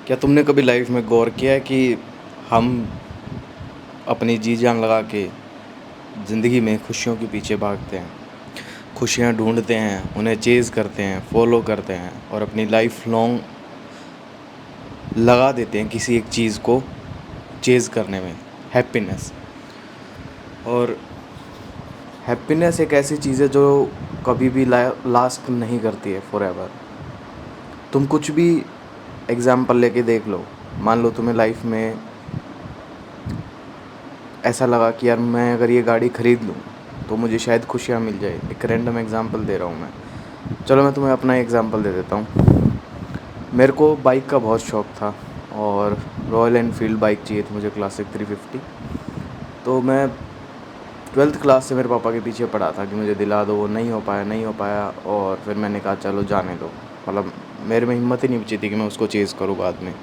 क्या तुमने कभी लाइफ में गौर किया है कि हम अपनी जी जान लगा के ज़िंदगी में खुशियों के पीछे भागते हैं, खुशियाँ ढूंढते हैं, उन्हें चेज़ करते हैं, फॉलो करते हैं और अपनी लाइफ लॉन्ग लगा देते हैं किसी एक चीज़ को चेज़ करने में, हैप्पीनेस। और हैप्पीनेस एक ऐसी चीज़ है जो कभी भी लास्ट नहीं करती है फॉरएवर। तुम कुछ भी एग्ज़ाम्पल लेके देख लो। मान लो तुम्हें लाइफ में ऐसा लगा कि यार मैं अगर ये गाड़ी ख़रीद लूँ तो मुझे शायद खुशियाँ मिल जाए। एक रैंडम एग्ज़ाम्पल दे रहा हूँ मैं। चलो मैं तुम्हें अपना एग्ज़ाम्पल दे देता हूँ। मेरे को बाइक का बहुत शौक़ था और रॉयल एनफील्ड बाइक चाहिए थी मुझे, क्लासिक 350। तो मैं 12th क्लास से मेरे पापा के पीछे पड़ा था कि मुझे दिला दो, वो नहीं हो पाया और फिर मैंने कहा चलो जाने दो। मतलब मेरे में हिम्मत ही नहीं बची थी कि मैं उसको चेज़ करूँ बाद में।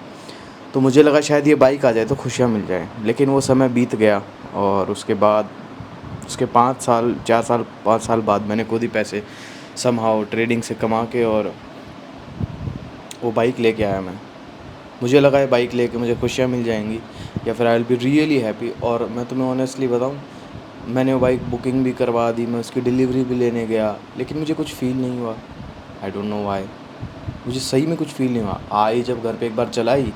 तो मुझे लगा शायद ये बाइक आ जाए तो खुशियाँ मिल जाए, लेकिन वो समय बीत गया और उसके बाद उसके 5 साल बाद मैंने खुद ही पैसे समहाउ ट्रेडिंग से कमा के और वो बाइक लेके आया मैं। मुझे लगा ये बाइक लेके मुझे खुशियाँ मिल जाएंगी या फिर I will be really happy. और मैं तुम्हें ऑनेस्टली बताऊँ, मैंने वो बाइक बुकिंग भी करवा दी, मैं उसकी डिलीवरी भी लेने गया, लेकिन मुझे कुछ फ़ील नहीं हुआ। I don't know why. मुझे सही में कुछ फ़ील नहीं हुआ। आई जब घर पे एक बार चलाई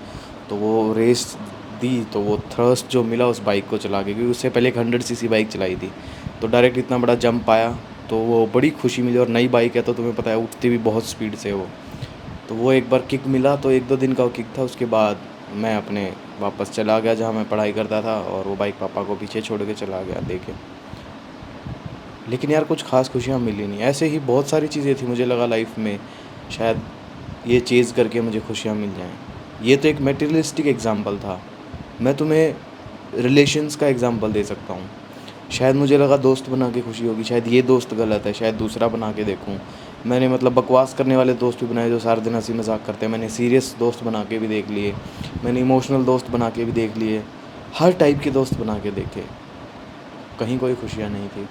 तो वो रेस दी तो वो थ्रस्ट जो मिला उस बाइक को चला के, क्योंकि उससे पहले एक 100 सीसी बाइक चलाई थी, तो डायरेक्ट इतना बड़ा जंप आया तो वो बड़ी खुशी मिली। और नई बाइक है तो तुम्हें पता है उठती भी बहुत स्पीड से वो, तो वो एक बार किक मिला तो 1-2 दिन का वो किक था। उसके बाद मैं अपने वापस चला गया जहाँ मैं पढ़ाई करता था और वो बाइक पापा को पीछे छोड़ के चला गया देके। लेकिन यार कुछ ख़ास खुशियाँ मिली नहीं। ऐसे ही बहुत सारी चीज़ें थी, मुझे लगा लाइफ में शायद ये चेज़ करके मुझे खुशियाँ मिल जाएँ। ये तो एक मटेरियलिस्टिक एग्ज़ाम्पल था। मैं तुम्हें रिलेशंस का एग्ज़ाम्पल दे सकता हूँ। शायद मुझे लगा दोस्त बना के खुशी होगी, शायद ये दोस्त गलत है, शायद दूसरा बना के देखूँ। मैंने मतलब बकवास करने वाले दोस्त भी बनाए जो सारा दिन हँसी मज़ाक करते हैं। मैंने सीरियस दोस्त बना के भी देख लिए, मैंने इमोशनल दोस्त बना के भी देख लिए, हर टाइप के दोस्त बना के देखे, कहीं कोई खुशियाँ नहीं थी।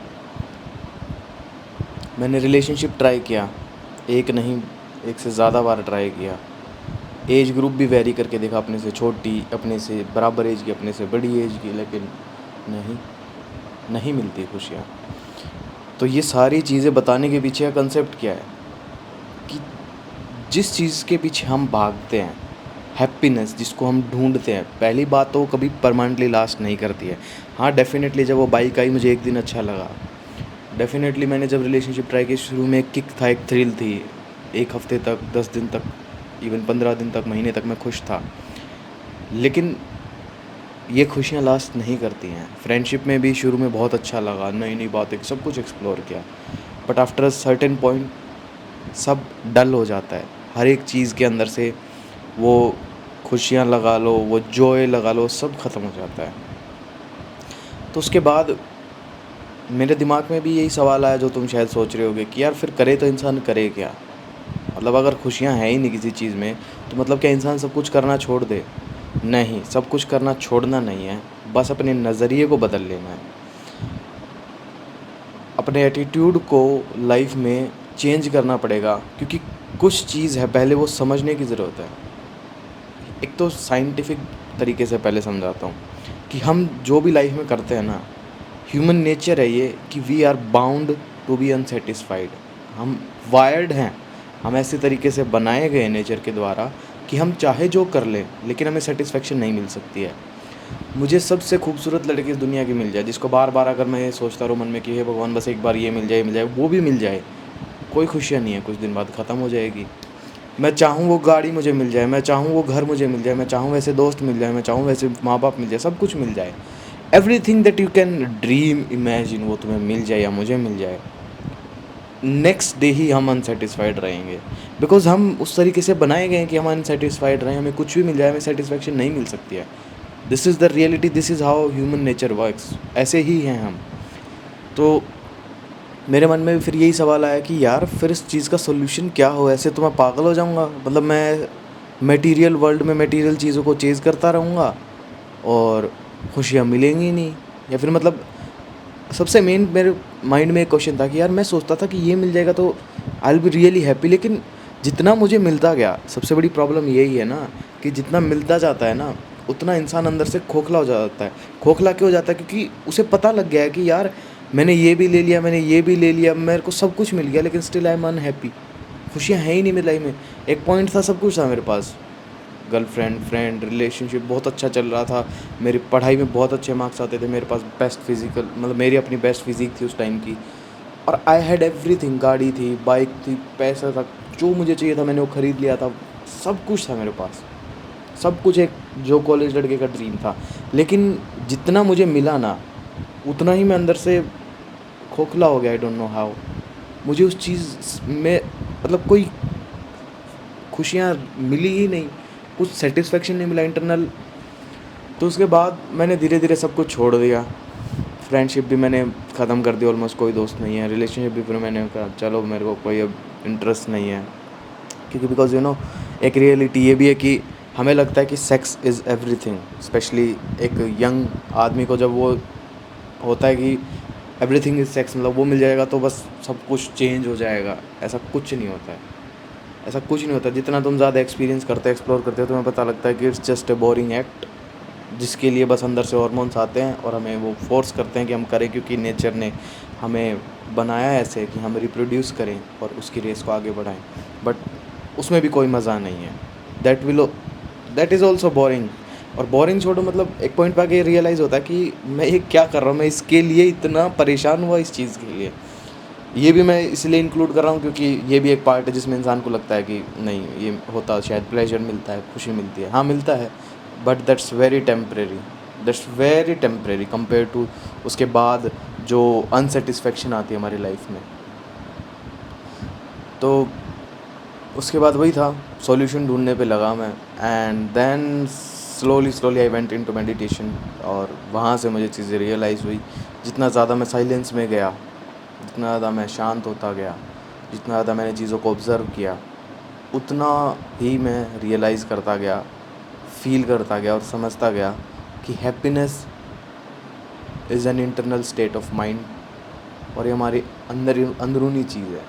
मैंने रिलेशनशिप ट्राई किया, एक नहीं एक से ज़्यादा बार ट्राई किया। एज ग्रुप भी वैरी करके देखा, अपने से छोटी, अपने से बराबर एज की, अपने से बड़ी एज की, लेकिन नहीं मिलती खुशियाँ। तो ये सारी चीज़ें बताने के पीछे का कंसेप्ट क्या है कि जिस चीज़ के पीछे हम भागते हैं, हैप्पीनेस जिसको हम ढूंढते हैं, पहली बात तो वो कभी परमानेंटली लास्ट नहीं करती है। हाँ डेफ़िनेटली जब वो बाइक आई मुझे एक दिन अच्छा लगा। डेफ़िनेटली मैंने जब रिलेशनशिप ट्राई की शुरू में एक किक था, एक थ्रिल थी। 1 हफ़्ते तक, 10 दिन तक, इवन 15 दिन तक, महीने तक मैं खुश था। लेकिन ये खुशियाँ लास्ट नहीं करती हैं। फ्रेंडशिप में भी शुरू में बहुत अच्छा लगा, नई-नई बातें, सब कुछ एक्सप्लोर किया। But after a certain point सब डल हो जाता है। हर एक चीज़ के अंदर से वो खुशियाँ लगा लो, वो जॉय लगा लो, सब ख़त्म हो जाता है। तो उसके बाद मेरे दिमाग में भी यही सवाल आया जो तुम शायद सोच रहे होगे कि यार फिर करे तो इंसान करे क्या? मतलब अगर खुशियाँ हैं ही नहीं किसी चीज़ में तो मतलब क्या इंसान सब कुछ करना छोड़ दे? नहीं, सब कुछ करना छोड़ना नहीं है, बस अपने नज़रिए को बदल लेना है। अपने एटीट्यूड को लाइफ में चेंज करना पड़ेगा, क्योंकि कुछ चीज़ है पहले वो समझने की ज़रूरत है। एक तो साइंटिफिक तरीके से पहले समझाता हूँ कि हम जो भी लाइफ में करते हैं ना, ह्यूमन नेचर है ये कि we are bound to be unsatisfied. हम वायर्ड हैं, हम ऐसे तरीके से बनाए गए नेचर के द्वारा कि हम चाहे जो कर लें लेकिन हमें सेटिस्फेक्शन नहीं मिल सकती है। मुझे सबसे खूबसूरत लड़की इस दुनिया की मिल जाए, जिसको बार बार अगर मैं ये सोचता रहूँ मन में कि हे भगवान बस एक बार ये मिल जाए, वो भी मिल जाए, कोई खुशियाँ नहीं है, कुछ दिन बाद ख़त्म हो जाएगी। मैं चाहूँ वो गाड़ी मुझे मिल जाए, मैं चाहूँ वो घर मुझे मिल जाए, मैं चाहूँ वैसे दोस्त मिल जाए, मैं चाहूँ वैसे माँ बाप मिल जाए, सब कुछ मिल जाए, everything that you can dream imagine वो तुम्हें मिल जाए या मुझे मिल जाए, नेक्स्ट डे ही हम अनसेटिस्फाइड रहेंगे। बिकॉज हम उस तरीके से बनाए गए हैं कि हम अनसेटिस्फाइड रहें, हमें कुछ भी मिल जाए हमें सेटिस्फेक्शन नहीं मिल सकती है। This is the reality, this is how human nature works, ऐसे ही हैं हम। तो मेरे मन में फिर यही सवाल आया कि यार फिर इस चीज़ का सोल्यूशन क्या हो? ऐसे तो मैं पागल हो जाऊँगा, मतलब मैं मटेरियल वर्ल्ड में मटेरियल चीज़ों को चेज़ करता रहूँगा और खुशियाँ मिलेंगी ही नहीं। या फिर मतलब सबसे मेन मेरे माइंड में एक क्वेश्चन था कि यार मैं सोचता था कि ये मिल जाएगा तो I will be really happy, लेकिन जितना मुझे मिलता गया, सबसे बड़ी प्रॉब्लम यही है ना कि जितना मिलता जाता है ना, उतना इंसान अंदर से खोखला हो जाता है। खोखला क्यों हो जाता है? क्योंकि उसे पता लग गया है कि यार मैंने ये भी ले लिया, मैंने ये भी ले लिया, मेरे को सब कुछ मिल गया, लेकिन स्टिल आई एम अनहैप्पी। खुशियाँ हैं ही नहीं मेरी लाइफ में। एक पॉइंट था, सब कुछ था मेरे पास, गर्लफ्रेंड, फ्रेंड, रिलेशनशिप बहुत अच्छा चल रहा था, मेरी पढ़ाई में बहुत अच्छे मार्क्स आते थे, मेरे पास बेस्ट फिजिकल, मतलब मेरी अपनी बेस्ट फिजिक थी उस टाइम की, और आई हैड एवरीथिंग। गाड़ी थी, बाइक थी, पैसा था, जो मुझे चाहिए था मैंने वो ख़रीद लिया था, सब कुछ था मेरे पास, सब कुछ एक जो कॉलेज लड़के का ड्रीम था। लेकिन जितना मुझे मिला ना, उतना ही मैं अंदर से खोखला हो गया। I don't know how. मुझे उस चीज़ में मतलब कोई खुशियाँ मिली ही नहीं, कुछ सेटिस्फेक्शन नहीं मिला इंटरनल। तो उसके बाद मैंने धीरे धीरे सब कुछ छोड़ दिया। फ्रेंडशिप भी मैंने ख़त्म कर दी, ऑलमोस्ट कोई दोस्त नहीं है। रिलेशनशिप भी फिर मैंने कहा चलो मेरे को कोई अब इंटरेस्ट नहीं है, क्योंकि बिकॉज एक रियलिटी ये भी है कि हमें लगता है कि सेक्स इज़ एवरीथिंग। स्पेशली एक यंग आदमी को जब वो होता है कि एवरीथिंग इज़ सेक्स, मतलब वो मिल जाएगा तो बस सब कुछ चेंज हो जाएगा। ऐसा कुछ नहीं होता है, ऐसा कुछ नहीं होता। जितना तुम ज़्यादा एक्सपीरियंस करते हो, एक्सप्लोर करते हो, तुम्हें पता लगता है कि it's just a boring act, जिसके लिए बस अंदर से हार्मोन्स आते हैं और हमें वो फोर्स करते हैं कि हम करें, क्योंकि नेचर ने हमें बनाया है ऐसे कि हम रिप्रोड्यूस करें और उसकी रेस को आगे बढ़ाएं। बट उसमें भी कोई मज़ा नहीं है। That is also boring. और बोरिंग छोड़ो, मतलब एक पॉइंट पे आके रियलाइज़ होता है कि मैं ये क्या कर रहा हूँ, मैं इसके लिए इतना परेशान हुआ इस चीज़ के लिए। ये भी मैं इसलिए इंक्लूड कर रहा हूँ क्योंकि ये भी एक पार्ट है जिसमें इंसान को लगता है कि नहीं, ये होता शायद प्लेजर मिलता है, खुशी मिलती है। हाँ मिलता है, but that's very temporary, that's very temporary compare to उसके बाद जो अनसेटिस्फेक्शन आती है हमारी लाइफ में। तो उसके बाद वही था, सॉल्यूशन ढूंढने पे लगा मैं। And then slowly slowly I went into meditation, और वहाँ से मुझे चीज़ें रियलाइज़ हुई। जितना ज़्यादा मैं साइलेंस में गया, जितना ज़्यादा मैं शांत होता गया, जितना ज़्यादा मैंने चीज़ों को ऑब्ज़र्व किया, उतना ही मैं रियलाइज़ करता गया, फील करता गया और समझता गया कि happiness is an internal state of mind, और ये हमारी अंदरूनी चीज़ है।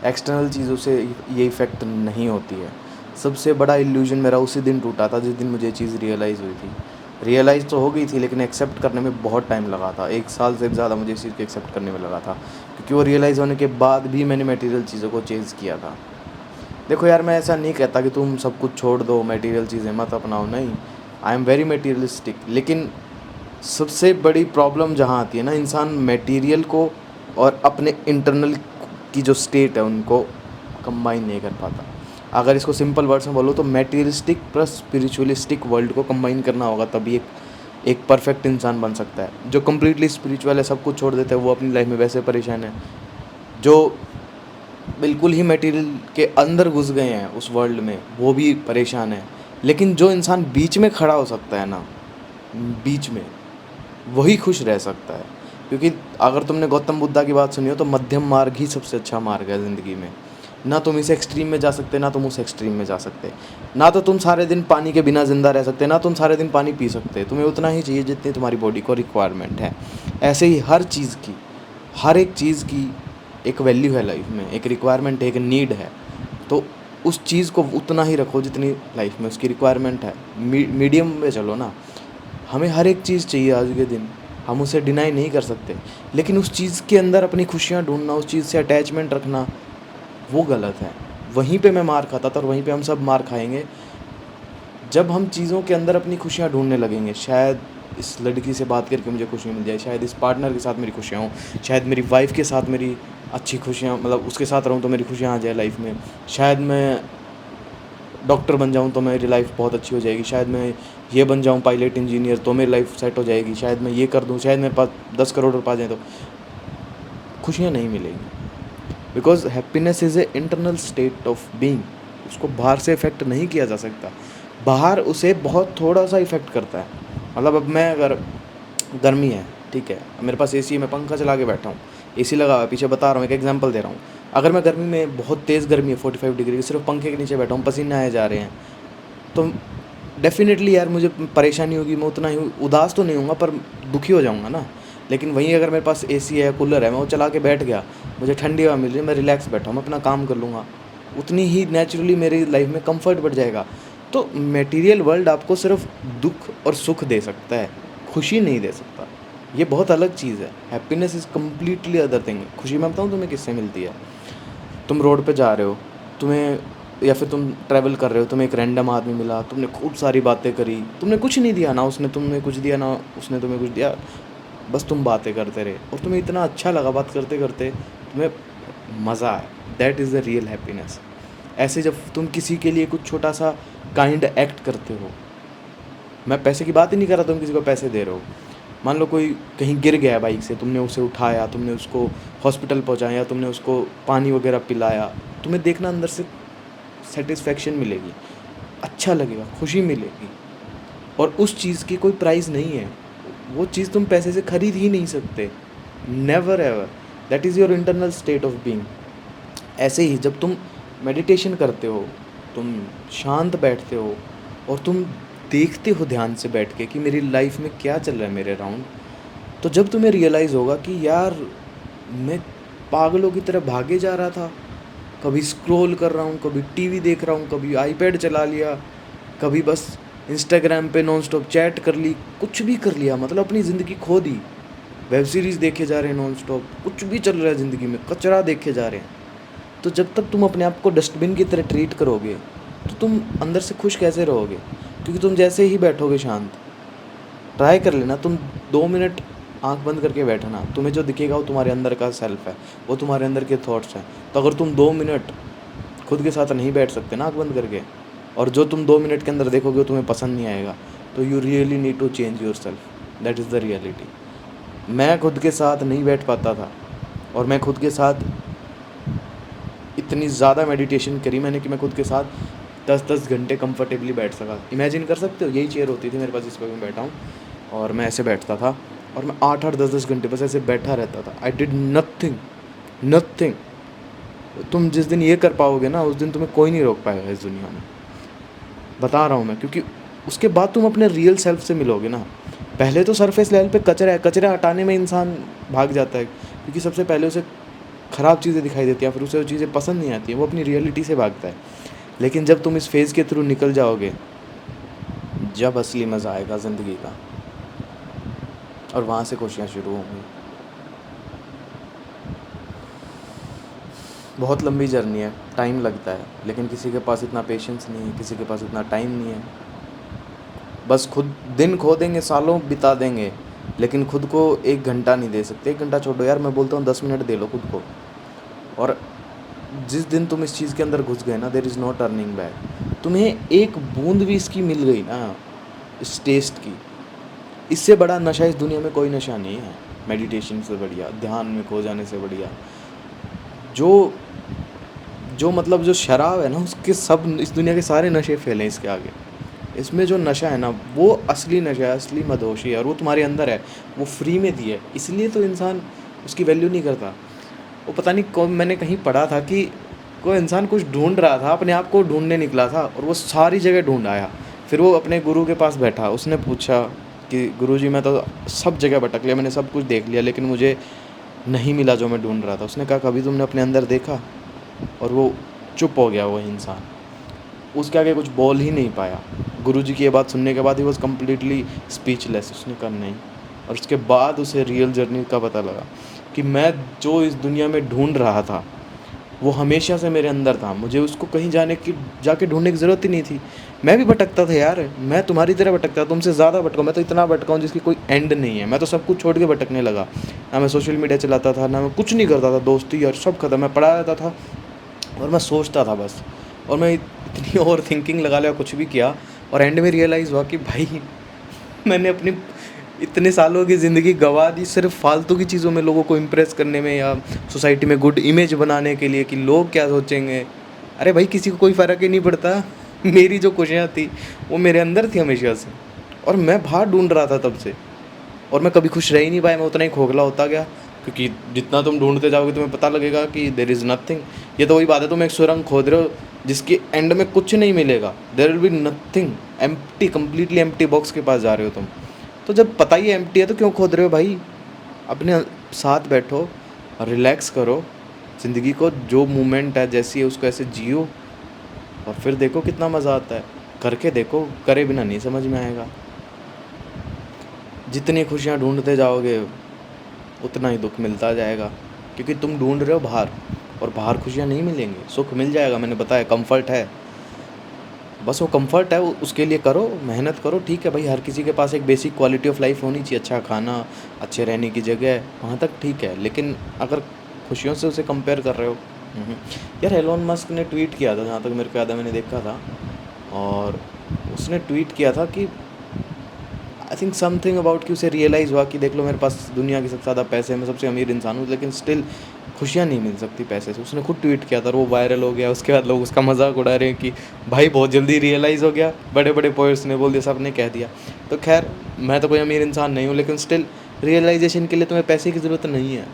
एक्सटर्नल चीज़ों से ये इफ़ेक्ट नहीं होती है। सबसे बड़ा इल्यूजन मेरा उसी दिन टूटा था जिस दिन मुझे ये चीज़ रियलाइज़ हुई थी। रियलाइज़ तो हो गई थी, लेकिन एक्सेप्ट करने में बहुत टाइम लगा था। 1 साल से ज़्यादा मुझे इस चीज़ को एक्सेप्ट करने में लगा था, क्योंकि वो रियलाइज़ होने के बाद भी मैंने मटेरियल चीज़ों को चेज़ किया था। देखो यार, मैं ऐसा नहीं कहता कि तुम सब कुछ छोड़ दो, मटेरियल चीज़ें मत अपनाओ, नहीं, आई एम वेरी मटेरियलिस्टिक। लेकिन सबसे बड़ी प्रॉब्लम जहाँ आती है ना, इंसान मटेरियल को और अपने इंटरनल की जो स्टेट है उनको कंबाइन नहीं कर पाता। अगर इसको सिंपल वर्ड्स में बोलो तो मटेरियलिस्टिक प्लस स्पिरिचुअलिस्टिक वर्ल्ड को कंबाइन करना होगा, तभी एक परफेक्ट इंसान बन सकता है। जो कम्प्लीटली स्पिरिचुअल है, सब कुछ छोड़ देता है, वो अपनी लाइफ में वैसे परेशान है। जो बिल्कुल ही मटेरियल के अंदर घुस गए हैं उस वर्ल्ड में, वो भी परेशान है। लेकिन जो इंसान बीच में खड़ा हो सकता है ना, बीच में, वही खुश रह सकता है। क्योंकि अगर तुमने गौतम बुद्धा की बात सुनी हो तो मध्यम मार्ग ही सबसे अच्छा मार्ग है ज़िंदगी में। ना तुम इस एक्सट्रीम में जा सकते, ना तुम उस एक्सट्रीम में जा सकते। ना तो तुम सारे दिन पानी के बिना ज़िंदा रह सकते, ना तुम सारे दिन पानी पी सकते। तुम्हें उतना ही चाहिए जितनी तुम्हारी बॉडी को रिक्वायरमेंट है। ऐसे ही हर चीज़ की, हर एक चीज़ की एक वैल्यू है लाइफ में, एक रिक्वायरमेंट है, एक नीड है। तो उस चीज़ को उतना ही रखो जितनी लाइफ में उसकी रिक्वायरमेंट है। मीडियम में चलो ना। हमें हर एक चीज़ चाहिए आज के दिन, हम उसे डिनाई नहीं कर सकते, लेकिन उस चीज़ के अंदर अपनी खुशियाँ ढूंढना, उस चीज़ से अटैचमेंट रखना, वो गलत है। वहीं पे मैं मार खाता था और वहीं पे हम सब मार खाएंगे, जब हम चीज़ों के अंदर अपनी खुशियाँ ढूंढने लगेंगे। शायद इस लड़की से बात करके मुझे खुशी मिल जाए, शायद इस पार्टनर के साथ मेरी खुशियाँ हों, शायद मेरी वाइफ़ के साथ मेरी अच्छी खुशियाँ, मतलब उसके साथ रहूँ तो मेरी खुशियाँ आ जाए लाइफ में। शायद मैं डॉक्टर बन जाऊँ तो मेरी लाइफ बहुत अच्छी हो जाएगी। शायद मैं ये बन जाऊँ पायलट इंजीनियर तो मेरी लाइफ सेट हो जाएगी। शायद मैं ये कर दूँ, शायद मेरे पास 10 करोड़ रुपये आ जाए तो खुशियाँ नहीं मिलेंगी। Because happiness is a internal state of being. उसको बाहर से इफ़ेक्ट नहीं किया जा सकता। बाहर उसे बहुत थोड़ा सा इफ़ेक्ट करता है। मतलब अब मैं अगर गर्मी है, ठीक है, मेरे पास एसी है, मैं पंखा चला के बैठा हूँ, एसी लगा हुआ है, पीछे बता रहा हूँ, एक एग्जांपल दे रहा हूँ। अगर मैं गर्मी में, बहुत तेज़ गर्मी है 45 डिग्री की, सिर्फ पंखे के नीचे बैठा हूँ, पसीने आए जा रहे हैं, तो डेफिनेटली यार मुझे परेशानी होगी। मैं उतना ही उदास तो नहीं होऊंगा, पर दुखी हो जाऊंगा ना। लेकिन वहीं अगर मेरे पास एसी है, कूलर है, मैं वो चला के बैठ गया, मुझे ठंडी हवा मिल रही है, मैं रिलैक्स बैठा हूँ, मैं अपना काम कर लूँगा, उतनी ही नेचुरली मेरी लाइफ में कंफर्ट बढ़ जाएगा। तो मटेरियल वर्ल्ड आपको सिर्फ दुख और सुख दे सकता है, खुशी नहीं दे सकता। ये बहुत अलग चीज़ है। Happiness is completely other thing. खुशी मैं बताऊँ तुम्हें किससे मिलती है। तुम रोड पे जा रहे हो, तुम्हें या फिर तुम ट्रैवल कर रहे हो, तुम्हें एक रैंडम आदमी मिला, तुमने खूब सारी बातें करी, तुमने कुछ नहीं दिया, ना उसने तुम्हें कुछ दिया ना उसने तुम्हें कुछ दिया, बस तुम बातें करते रहे और तुम्हें इतना अच्छा लगा बात करते करते, तुम्हें मज़ा आया। That is the real happiness. ऐसे जब तुम किसी के लिए कुछ छोटा सा काइंड एक्ट करते हो, मैं पैसे की बात ही नहीं कर रहा, तुम किसी को पैसे दे रहे हो, मान लो कोई कहीं गिर गया बाइक से, तुमने उसे उठाया, तुमने उसको हॉस्पिटल पहुंचाया, तुमने उसको पानी वगैरह पिलाया, तुम्हें देखना अंदर से सेटिस्फेक्शन मिलेगी, अच्छा लगेगा, खुशी मिलेगी। और उस चीज़ की कोई प्राइस नहीं है, वो चीज़ तुम पैसे से खरीद ही नहीं सकते। Never ever. That is your internal state of being. ऐसे ही जब तुम मेडिटेशन करते हो, तुम शांत बैठते हो और तुम देखते हो ध्यान से बैठ के कि मेरी लाइफ में क्या चल रहा है मेरे अराउंड, तो जब तुम्हें रियलाइज़ होगा कि यार मैं पागलों की तरह भागे जा रहा था, कभी स्क्रॉल कर रहा हूँ, कभी टीवी देख रहा हूँ, कभी आईपैड चला लिया, कभी बस इंस्टाग्राम पे नॉन स्टॉप चैट कर ली, कुछ भी कर लिया, मतलब अपनी ज़िंदगी खो दी। वेब सीरीज़ देखे जा रहे हैं नॉन स्टॉप, कुछ भी चल रहा है ज़िंदगी में, कचरा देखे जा रहे हैं। तो जब तक तुम अपने आप को डस्टबिन की तरह ट्रीट करोगे तो तुम अंदर से खुश कैसे रहोगे? क्योंकि तुम जैसे ही बैठोगे शांत, ट्राई कर लेना, तुम 2 मिनट आंख बंद करके बैठना, तुम्हें जो दिखेगा वो तुम्हारे अंदर का सेल्फ है, वो तुम्हारे अंदर के थॉट्स हैं। तो अगर तुम 2 मिनट खुद के साथ नहीं बैठ सकते ना आंख बंद करके, और जो तुम 2 मिनट के अंदर देखोगे वो तुम्हें पसंद नहीं आएगा, तो you really need to change yourself. That is the reality. मैं खुद के साथ नहीं बैठ पाता था और मैं खुद के साथ इतनी ज़्यादा मेडिटेशन करी मैंने कि मैं खुद के साथ 10-10 घंटे कंफर्टेबली बैठ सका। इमेजिन कर सकते हो, यही चेयर होती थी मेरे पास जिस पर मैं बैठा हूँ, और मैं ऐसे बैठता था और मैं 8-8 10-10 घंटे बस ऐसे बैठा रहता था। I did nothing, nothing. तुम जिस दिन ये कर पाओगे ना, उस दिन तुम्हें कोई नहीं रोक पाएगा इस दुनिया में, बता रहा हूँ मैं। क्योंकि उसके बाद तुम अपने रियल सेल्फ से मिलोगे ना। पहले तो सरफेस लेवल पे कचरा है, कचरा हटाने में इंसान भाग जाता है, क्योंकि सबसे पहले उसे ख़राब चीज़ें दिखाई देती हैं, फिर उसे वो चीज़ें पसंद नहीं आती हैं, वो अपनी रियलिटी से भागता है। लेकिन जब तुम इस फेज़ के थ्रू निकल जाओगे, जब असली मज़ा आएगा ज़िंदगी का, और वहाँ से खुशियाँ शुरू होंगी। बहुत लंबी जर्नी है, टाइम लगता है, लेकिन किसी के पास इतना पेशेंस नहीं है, किसी के पास इतना टाइम नहीं है। बस खुद दिन खो देंगे, सालों बिता देंगे, लेकिन खुद को 1 घंटा नहीं दे सकते। 1 घंटा छोड़ो यार, मैं बोलता हूँ 10 मिनट दे लो खुद को। और जिस दिन तुम इस चीज़ के अंदर घुस गए ना, there is no turning back. तुम्हें एक बूंद भी इसकी मिल गई ना, इस टेस्ट की, इससे बड़ा नशा इस दुनिया में कोई नशा नहीं है। मेडिटेशन से बढ़िया, ध्यान में खो जाने से बढ़िया, जो जो मतलब जो शराब है ना, उसके सब इस दुनिया के सारे नशे फेल हैं इसके आगे। इसमें जो नशा है ना, वो असली नशा है, असली मदहोशी है, और वो तुम्हारे अंदर है, वो फ्री में दी है। इसलिए तो इंसान उसकी वैल्यू नहीं करता। वो पता नहीं कौन, मैंने कहीं पढ़ा था कि कोई इंसान कुछ ढूंढ रहा था, अपने आप को ढूंढने निकला था, और वो सारी जगह ढूंढ आया। फिर वो अपने गुरु के पास बैठा, उसने पूछा कि गुरुजी मैं तो सब जगह भटक लिया, मैंने सब कुछ देख लिया, लेकिन मुझे नहीं मिला जो मैं ढूंढ रहा था। उसने कहा कभी तुमने अपने अंदर देखा? और वो चुप हो गया वो इंसान, उसके आगे कुछ बोल ही नहीं पाया। गुरुजी की ये बात सुनने के बाद ही वॉज कम्प्लीटली स्पीचलेस। उसने कहा नहीं। और उसके बाद उसे रियल जर्नी का पता लगा कि मैं जो इस दुनिया में ढूंढ रहा था वो हमेशा से मेरे अंदर था, मुझे उसको कहीं जाके ढूंढने की ज़रूरत ही नहीं थी। मैं भी भटकता था यार, मैं तुम्हारी तरह भटकता था, तुमसे ज़्यादा भटका, मैं तो इतना भटका हूँ जिसकी कोई एंड नहीं है। मैं तो सब कुछ छोड़ के भटकने लगा, ना मैं सोशल मीडिया चलाता था, ना मैं कुछ नहीं करता था, दोस्ती और सब खत्म। मैं पढ़ा रहता था और मैं सोचता था बस, और मैं इतनी ओवर थिंकिंग लगा लिया, कुछ भी किया, और एंड में रियलाइज़ हुआ कि भाई मैंने अपनी इतने सालों की ज़िंदगी गंवा दी सिर्फ फालतू की चीज़ों में, लोगों को इम्प्रेस करने में, या सोसाइटी में गुड इमेज बनाने के लिए कि लोग क्या सोचेंगे। अरे भाई किसी को कोई फ़र्क ही नहीं पड़ता। मेरी जो खुशियाँ थी वो मेरे अंदर थी हमेशा से, और मैं बाहर ढूंढ रहा था तब से, और मैं कभी खुश रह ही नहीं पाया। मैं उतना ही खोखला होता गया, क्योंकि जितना तुम ढूंढते जाओगे तुम्हें पता लगेगा कि देयर इज़ नथिंग। ये तो वही बात है, तुम एक सुरंग खोद रहे हो जिसके एंड में कुछ नहीं मिलेगा, there will be nothing, empty, completely empty box के पास जा रहे हो तुम। तो जब पता ही एम्प्टी है तो क्यों खोद रहे हो भाई? अपने साथ बैठो, रिलैक्स करो, ज़िंदगी को जो मोमेंट है जैसी है उसको ऐसे जियो और फिर देखो कितना मज़ा आता है। करके देखो, करे बिना नहीं समझ में आएगा। जितनी खुशियाँ ढूँढते जाओगे उतना ही दुःख मिलता जाएगा, क्योंकि तुम ढूँढ रहे हो बाहर और बाहर खुशियाँ नहीं मिलेंगी। सुख मिल जाएगा, मैंने बताया कम्फ़र्ट है, बस वो कम्फ़र्ट है, उसके लिए करो, मेहनत करो। ठीक है भाई, हर किसी के पास एक बेसिक क्वालिटी ऑफ लाइफ होनी चाहिए, अच्छा खाना, अच्छे रहने की जगह, वहाँ तक ठीक है। लेकिन अगर खुशियों से उसे कंपेयर कर रहे हो, यार एलोन मस्क ने ट्वीट किया था, जहाँ तक मेरे को याद है मैंने देखा था, और उसने ट्वीट किया था कि आई थिंक समथिंग अबाउट कि उसे रियलाइज़ हुआ कि देख लो मेरे पास दुनिया के सबसे ज़्यादा पैसे हैं, मैं सबसे अमीर इंसान हूँ, लेकिन स्टिल खुशियाँ नहीं मिल सकती पैसे से। उसने खुद ट्वीट किया था और वो वायरल हो गया। उसके बाद लोग उसका मजाक उड़ा रहे हैं कि भाई बहुत जल्दी रियलाइज़ हो गया, बड़े बड़े पोएट्स ने बोल दिया, सब ने कह दिया। तो खैर, मैं तो कोई अमीर इंसान नहीं हूँ, लेकिन स्टिल रियलाइजेशन के लिए तुम्हें पैसे की ज़रूरत नहीं है।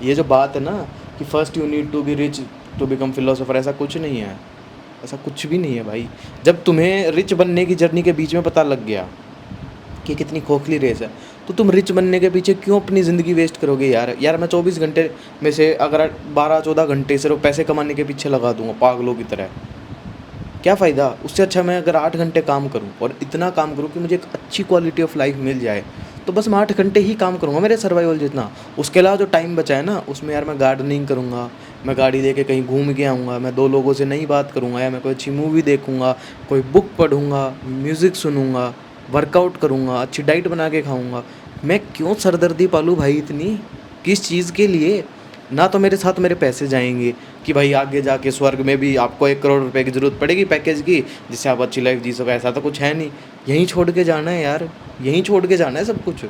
ये जो बात है ना कि first you need to be rich to become philosopher, ऐसा कुछ नहीं है, ऐसा कुछ भी नहीं है भाई। जब तुम्हें रिच बनने की जर्नी के बीच में पता लग गया कि कितनी खोखली रेस है, तो तुम रिच बनने के पीछे क्यों अपनी ज़िंदगी वेस्ट करोगे यार मैं 24 घंटे में से अगर 12-14 घंटे सिर्फ पैसे कमाने के पीछे लगा दूंगा पागलों की तरह, क्या फ़ायदा? उससे अच्छा मैं अगर 8 घंटे काम करूं और इतना काम करूं कि मुझे एक अच्छी क्वालिटी ऑफ लाइफ मिल जाए, तो बस मैं 8 घंटे ही काम करूंगा मेरे सर्वाइवल जितना। उसके अलावा जो टाइम बचा है ना, उसमें यार मैं गार्डनिंग करूंगा, मैं गाड़ी लेके कहीं घूम के आऊँगा, मैं 2 लोगों से नई बात करूँगा, या मैं कोई अच्छी मूवी देखूँगा, कोई बुक पढ़ूँगा, म्यूज़िक सुनूँगा, वर्कआउट करूँगा, अच्छी डाइट बना के खाऊँगा। मैं क्यों सरदर्दी पालूँ भाई इतनी? किस चीज़ के लिए? ना तो मेरे साथ मेरे पैसे जाएंगे कि भाई आगे जाके स्वर्ग में भी आपको 1 करोड़ रुपए की ज़रूरत पड़ेगी पैकेज की, जिससे आप अच्छी लाइफ जी सको, ऐसा तो कुछ है नहीं। यहीं छोड़ के जाना है यार, यहीं छोड़ के जाना है सब कुछ।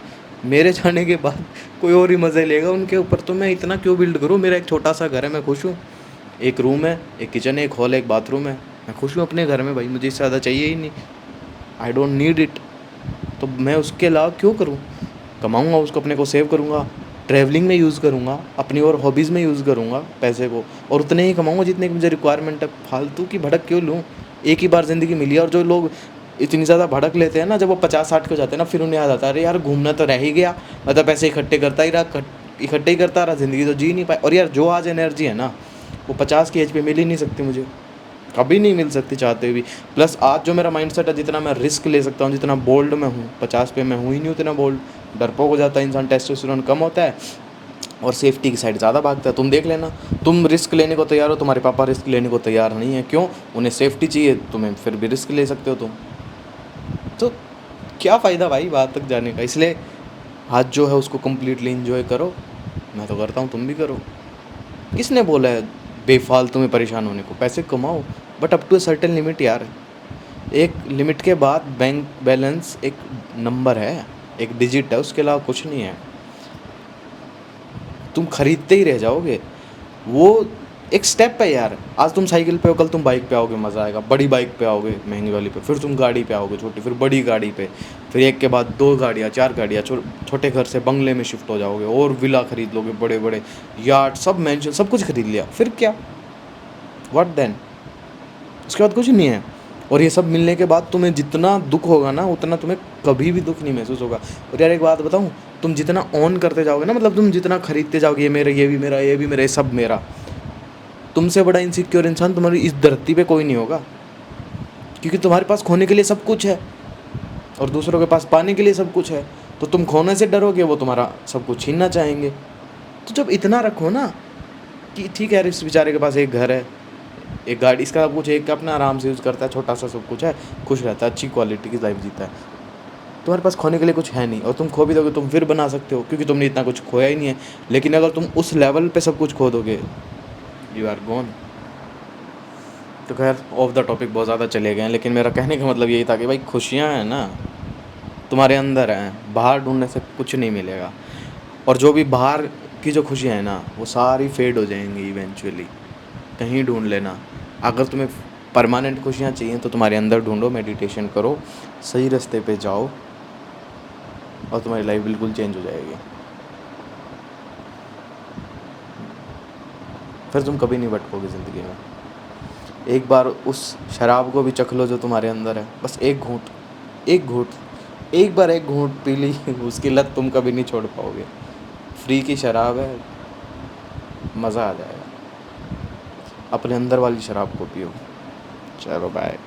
मेरे जाने के बाद कोई और ही मज़े लेगा उनके ऊपर, तो मैं इतना क्यों बिल्ड करूँ? मेरा एक छोटा सा घर है, मैं खुश हूँ। एक रूम है, एक किचन है, एक हॉल है, एक बाथरूम है, मैं खुश हूँ अपने घर में भाई, मुझे इससे ज़्यादा चाहिए ही नहीं। I don't need it. तो मैं उसके अलावा क्यों करूँ? कमाऊँगा उसको, अपने को सेव करूँगा, ट्रैवलिंग में यूज़ करूँगा, अपनी और हॉबीज़ में यूज़ करूँगा पैसे को, और उतने ही कमाऊँगा जितने की मुझे रिक्वायरमेंट है। फालतू की भड़क क्यों लूँ? एक ही बार ज़िंदगी मिली है। और जो लोग इतनी ज़्यादा भड़क लेते हैं ना, जब वो 50-60 के हो जाते हैं ना, फिर उन्हें याद आता है अरे यार घूमना तो रह ही गया, मैं तो पैसे इकट्ठे करता ही रहा, इकट्ठे ही करता रहा, ज़िंदगी तो जी नहीं पाया। और यार जो आज एनर्जी है ना, वो 50 की एज पे मिल ही नहीं सकती मुझे, कभी नहीं मिल सकती चाहते हुए भी। प्लस आज जो मेरा माइंडसेट है, जितना मैं रिस्क ले सकता हूँ, जितना बोल्ड मैं हूँ, 50 पे मैं हूँ ही नहीं उतना बोल्ड। डरपोक हो जाता है इंसान, टेस्टोस्टेरोन कम होता है और सेफ्टी की साइड ज़्यादा भागता है। तुम देख लेना, तुम रिस्क लेने को तैयार हो, तुम्हारे पापा रिस्क लेने को तैयार नहीं है। क्यों? उन्हें सेफ्टी चाहिए, तुम्हें फिर भी रिस्क ले सकते हो तुम। तो क्या फ़ायदा भाई बात तक जाने का? इसलिए आज जो है उसको कम्प्लीटली इन्जॉय करो। मैं तो करता हूँ, तुम भी करो। किसने बोला है बेफालतू में परेशान होने को? पैसे कमाओ, but up to a certain limit यार। एक लिमिट के बाद बैंक बैलेंस एक नंबर है, एक डिजिट है, उसके अलावा कुछ नहीं है। तुम खरीदते ही रह जाओगे। वो एक स्टेप है यार। आज तुम साइकिल पे हो, कल तुम बाइक पे आओगे, मज़ा आएगा। बड़ी बाइक पे आओगे, महंगी वाली पे, फिर तुम गाड़ी पे आओगे छोटी, फिर बड़ी गाड़ी पे, फिर एक के बाद 2 गाड़ियाँ, 4 गाड़ियाँ, छोटे घर से बंगले में शिफ्ट हो जाओगे और विला खरीद लोगे, बड़े बड़े यार्ड, सब मैंशन, सब कुछ खरीद लिया। फिर क्या? What then? उसके बाद कुछ नहीं है। और ये सब मिलने के बाद तुम्हें जितना दुख होगा ना, उतना तुम्हें कभी भी दुख नहीं महसूस होगा। और यार एक बात बताऊँ, तुम जितना ऑन करते जाओगे ना, मतलब तुम जितना खरीदते जाओगे, ये मेरा, ये भी मेरा, ये भी मेरा, ये सब मेरा, तुमसे बड़ा इनसिक्योर इंसान तुम्हारी इस धरती पे कोई नहीं होगा। क्योंकि तुम्हारे पास खोने के लिए सब कुछ है और दूसरों के पास पाने के लिए सब कुछ है। तो तुम खोने से डरोगे, वो तुम्हारा सब कुछ छीनना चाहेंगे। तो जब इतना रखो ना कि ठीक है यार, इस बेचारे के पास एक घर है, एक गाड़ी, इसका सब कुछ, एक अपना आराम से यूज़ करता है, छोटा सा सब कुछ है, खुश रहता है, अच्छी क्वालिटी की लाइफ जीता है। तुम्हारे पास खोने के लिए कुछ है नहीं, और तुम खो भी दोगे, तुम फिर बना सकते हो, क्योंकि तुमने इतना कुछ खोया ही नहीं है। लेकिन अगर तुम उस लेवल पे सब कुछ खो दोगे, यू आर गॉन। तो खैर, ऑफ द टॉपिक बहुत ज़्यादा चले गए हैं, लेकिन मेरा कहने का मतलब यही था कि भाई खुशियाँ हैं ना, तुम्हारे अंदर हैं, बाहर ढूंढने से कुछ नहीं मिलेगा। और जो भी बाहर की जो खुशियाँ हैं ना, वो सारी फेड हो जाएंगी इवेंचुअली। कहीं ढूंढ लेना। अगर तुम्हें परमानेंट खुशियाँ चाहिए तो तुम्हारे अंदर ढूंढो, मेडिटेशन करो, सही रास्ते पे जाओ, और तुम्हारी लाइफ बिल्कुल चेंज हो जाएगी। फिर तुम कभी नहीं भटकोगे ज़िंदगी में। एक बार उस शराब को भी चख लो जो तुम्हारे अंदर है, बस एक घूंट, एक घूंट, एक बार एक घूंट पी ली, उसकी लत तुम कभी नहीं छोड़ पाओगे। फ्री की शराब है, मज़ा आ जाएगा। अपने अंदर वाली शराब को पियो। चलो बाय।